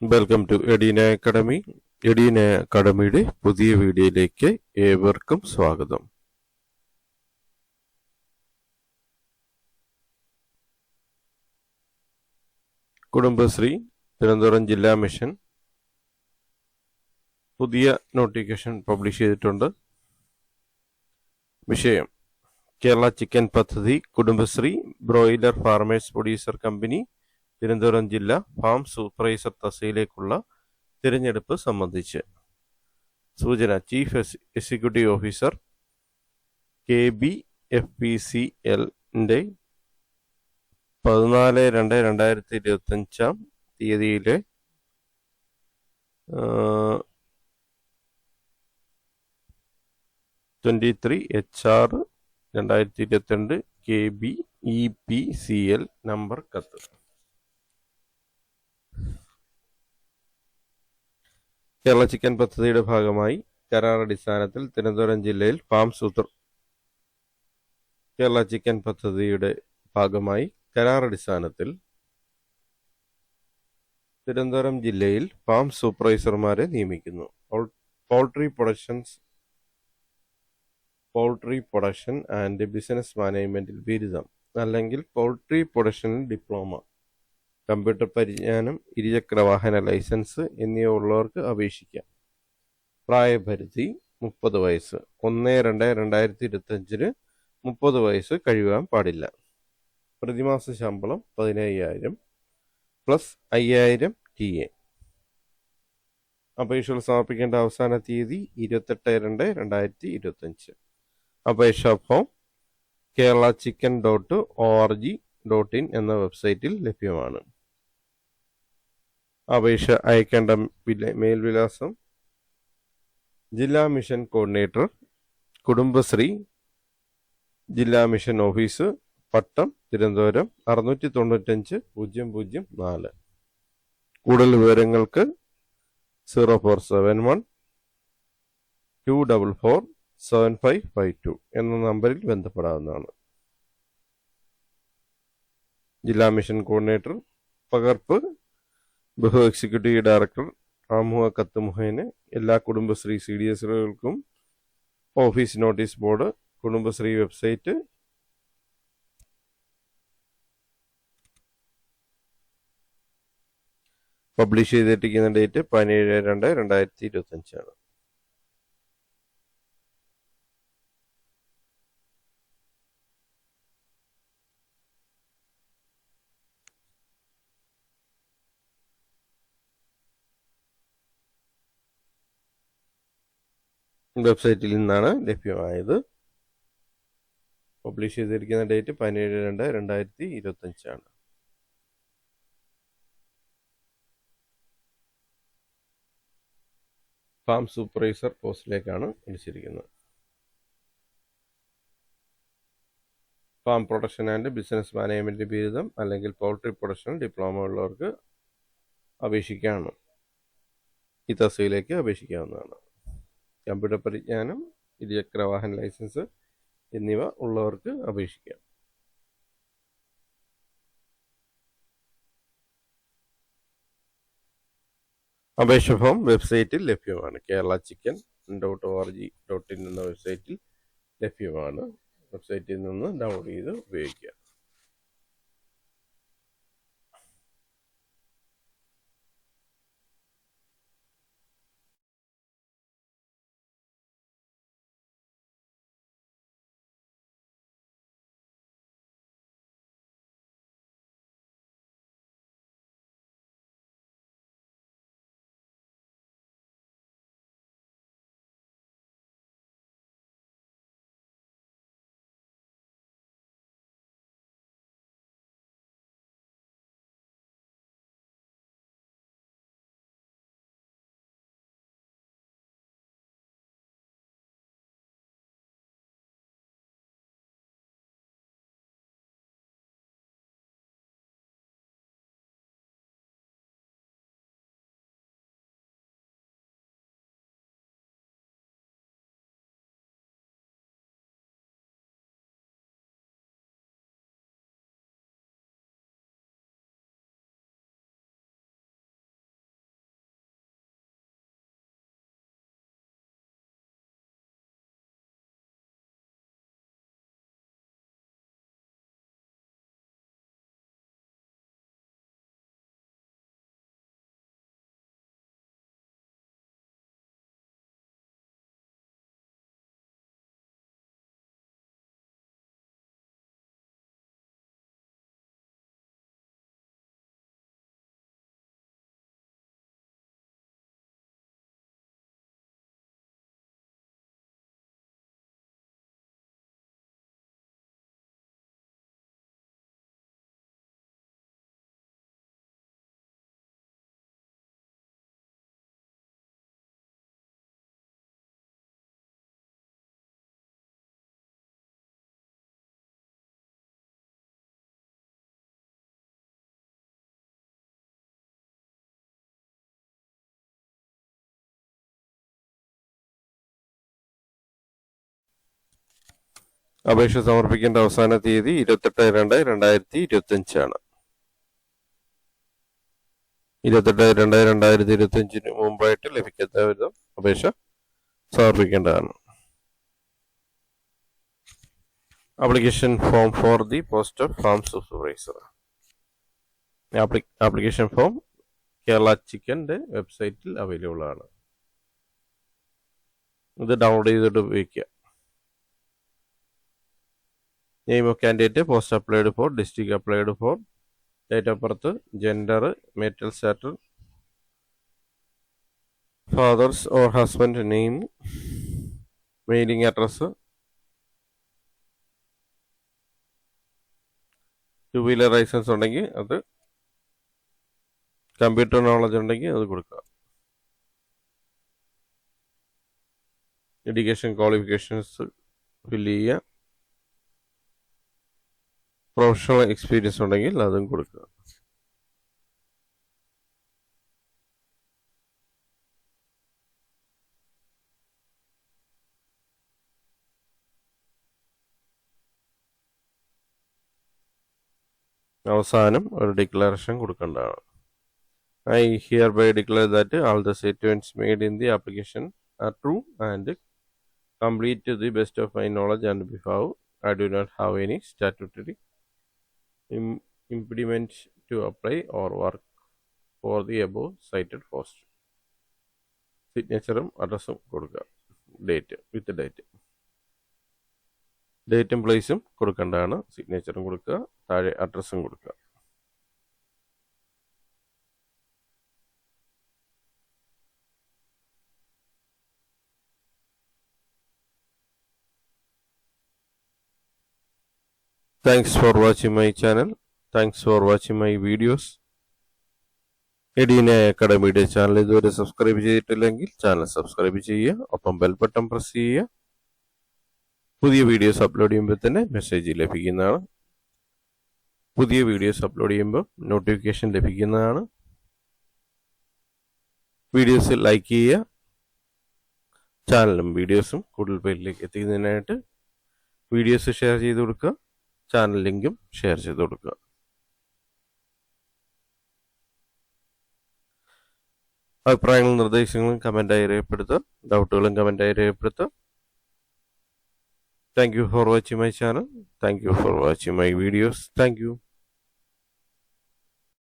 Welcome to Edina academy. Edina അക്കാഡമിയുടെ പുതിയ വീഡിയോയിലേക്ക് ഏവർക്കും സ്വാഗതം. കുടുംബശ്രീ തിരുവനന്തപുരം ജില്ലാ മിഷൻ പുതിയ നോട്ടിഫിക്കേഷൻ പബ്ലിഷ് ചെയ്തിട്ടുണ്ട്. വിഷയം: കേരള ചിക്കൻ പദ്ധതി, Kudumbashree broiler farmers producer company Thiruvananthapuram ജില്ല ഫാം സൂപ്പർവൈസർ തസ്തികയിലേക്കുള്ള തിരഞ്ഞെടുപ്പ് സംബന്ധിച്ച്. സൂചന: ചീഫ് എക്സിക്യൂട്ടീവ് ഓഫീസർ KBFPCL-ന്റെ 14/2/2025 തീയതിയിലെ 23 HR 2022 KBEPCL നമ്പർ കത്ത്. കേരള ചിക്കൻ പദ്ധതിയുടെ ഭാഗമായി കരാറടിസ്ഥാനത്തിൽ തിരുവനന്തപുരം ജില്ലയിൽ കേരള ചിക്കൻ പദ്ധതിയുടെ ഭാഗമായി കരാറടിസ്ഥാനത്തിൽ തിരുവനന്തപുരം ജില്ലയിൽ ഫാം സൂപ്പർവൈസർമാരെ നിയമിക്കുന്നു. പൗൾട്രി പ്രൊഡക്ഷൻ ആൻഡ് ബിസിനസ് മാനേജ്മെന്റിൽ ബിരുദം അല്ലെങ്കിൽ പൗൾട്രി പ്രൊഡക്ഷനിൽ ഡിപ്ലോമ, കമ്പ്യൂട്ടർ പരിജ്ഞാനം, ഇരുചക്ര വാഹന ലൈസൻസ് എന്നിവ ഉള്ളവർക്ക് അപേക്ഷിക്കാം. പ്രായപരിധി 30 വയസ്സ്. 1/2/2025 30 വയസ്സ് കഴിയാൻ പാടില്ല. പ്രതിമാസ ശമ്പളം 15,000 പ്ലസ് 5,000 TA. അപേക്ഷകൾ സമർപ്പിക്കേണ്ട അവസാന തീയതി 28/2/2025. അപേക്ഷാ ഫോം keralachicken.org.in എന്ന വെബ്സൈറ്റിൽ ലഭ്യമാണ്. അപേക്ഷ അയക്കേണ്ട മേൽവിലാസം: ജില്ലാ മിഷൻ കോർഡിനേറ്റർ, കുടുംബശ്രീ ജില്ലാ മിഷൻ ഓഫീസ്, പട്ടം, തിരുവനന്തപുരം 695 004. കൂടുതൽ വിവരങ്ങൾക്ക് 0471 244 7552 എന്ന നമ്പറിൽ ബന്ധപ്പെടാവുന്നതാണ്. ജില്ലാ മിഷൻ കോർഡിനേറ്റർ പകർപ്പ് ബഹു എക്സിക്യൂട്ടീവ് ഡയറക്ടർ ആമുഖ കത്ത് മുഖേന എല്ലാ കുടുംബശ്രീ CDSകൾക്കും office notice board, Kudumbashree website, publish ചെയ്തിരിക്കുന്ന ഡേറ്റ് 17/2/2025 ആണ്. വെബ്സൈറ്റിൽ നിന്നാണ് ലഭ്യമായത്. പബ്ലിഷ് ചെയ്തിരിക്കുന്ന ഡേറ്റ് 17/2/2025 ആണ്. ഫാം സൂപ്പർവൈസർ പോസ്റ്റിലേക്കാണ് വിളിച്ചിരിക്കുന്നത്. Farm production and business management ബിരുദം അല്ലെങ്കിൽ പൗൾട്രി പ്രൊഡക്ഷൻ ഡിപ്ലോമ ഉള്ളവർക്ക് അപേക്ഷിക്കാവുന്നു. ഈ തസ്തികയിലേക്ക് അപേക്ഷിക്കാവുന്നതാണ്. കമ്പ്യൂട്ടർ പരിജ്ഞാനം, ഇരുചക്ര വാഹന ലൈസൻസ് എന്നിവ ഉള്ളവർക്ക് അപേക്ഷിക്കാം. അപേക്ഷ ഫോം വെബ്സൈറ്റിൽ ലഭ്യമാണ്. keralachicken.org.in എന്ന വെബ്സൈറ്റിൽ ലഭ്യമാണ്. വെബ്സൈറ്റിൽ നിന്ന് ഡൗൺലോഡ് ചെയ്ത് ഉപയോഗിക്കുക. അപേക്ഷ സമർപ്പിക്കേണ്ട അവസാന തീയതി 28/2/2025 ആണ്. 28/2/2025 മുമ്പായിട്ട് ലഭിക്കാത്ത വിധം അപേക്ഷ സമർപ്പിക്കേണ്ടതാണ്. Application form for the post of farm supervisor. Application form Kerala ചിക്കൻ്റെ വെബ്സൈറ്റിൽ അവൈലബിൾ ആണ്. ഇത് ഡൗൺലോഡ് ചെയ്തിട്ട് ഉപയോഗിക്കുക. Name of candidate, post applied for, district applied for, date of birth, gender, marital status, father's or husband name, mailing address, two wheeler licence ഉണ്ടെങ്കിൽ അത്, computer knowledge ഉണ്ടെങ്കിൽ അത് കൊടുക്കുക. എഡ്യൂക്കേഷൻ ക്വാളിഫിക്കേഷൻസ് ഫില്ല് ചെയ്യുക. പ്രൊഫഷണൽ എക്സ്പീരിയൻസ് ഉണ്ടെങ്കിൽ അതും കൊടുക്കുക. അവസാനം ഒരു ഡിക്ലറേഷൻ കൊടുക്കേണ്ടതാണ്. I hereby declare that all the statements made in the application are true and complete to the best of my knowledge and belief. I do not have any statutory impediment to apply or work for the above cited post. സിഗ്നേച്ചറും അഡ്രസ്സും കൊടുക്കുക. Date with date, ഡേറ്റും പ്ലേസും കൊടുക്കേണ്ടതാണ്. സിഗ്നേച്ചറും കൊടുക്കുക, താഴെ അഡ്രസ്സും കൊടുക്കുക. Thanks for watching my channel. Thanks for watching my videos. Edina അക്കാഡമിയുടെ channel ഇതുവരെ സബ്സ്ക്രൈബ് ചെയ്തിട്ടില്ലെങ്കിൽ ചാനൽ സബ്സ്ക്രൈബ് ചെയ്യുക, ഒപ്പം ബെൽ ബട്ടൺ പ്രസ് ചെയ്യുക. പുതിയ വീഡിയോസ് അപ്ലോഡ് ചെയ്യുമ്പോൾ തന്നെ മെസ്സേജ് ലഭിക്കുന്നതാണ്. പുതിയ വീഡിയോസ് അപ്ലോഡ് ചെയ്യുമ്പോൾ നോട്ടിഫിക്കേഷൻ ലഭിക്കുന്നതാണ്. വീഡിയോസ് ലൈക്ക് ചെയ്യുക. ചാനലും വീഡിയോസും കൂടുതൽ പേരിലേക്ക് എത്തിക്കുന്നതിനായിട്ട് വീഡിയോസ് ഷെയർ ചെയ്ത് കൊടുക്കുക. ചാനൽ ലിങ്കും ഷെയർ ചെയ്ത് കൊടുക്കുക. അഭിപ്രായങ്ങളും നിർദ്ദേശങ്ങളും കമൻറ്റായി രേഖപ്പെടുത്തുക. ഡൗട്ടുകളും കമൻറ്റായി രേഖപ്പെടുത്തുക. Thank you for watching my channel. Thank you for watching my videos. Thank you.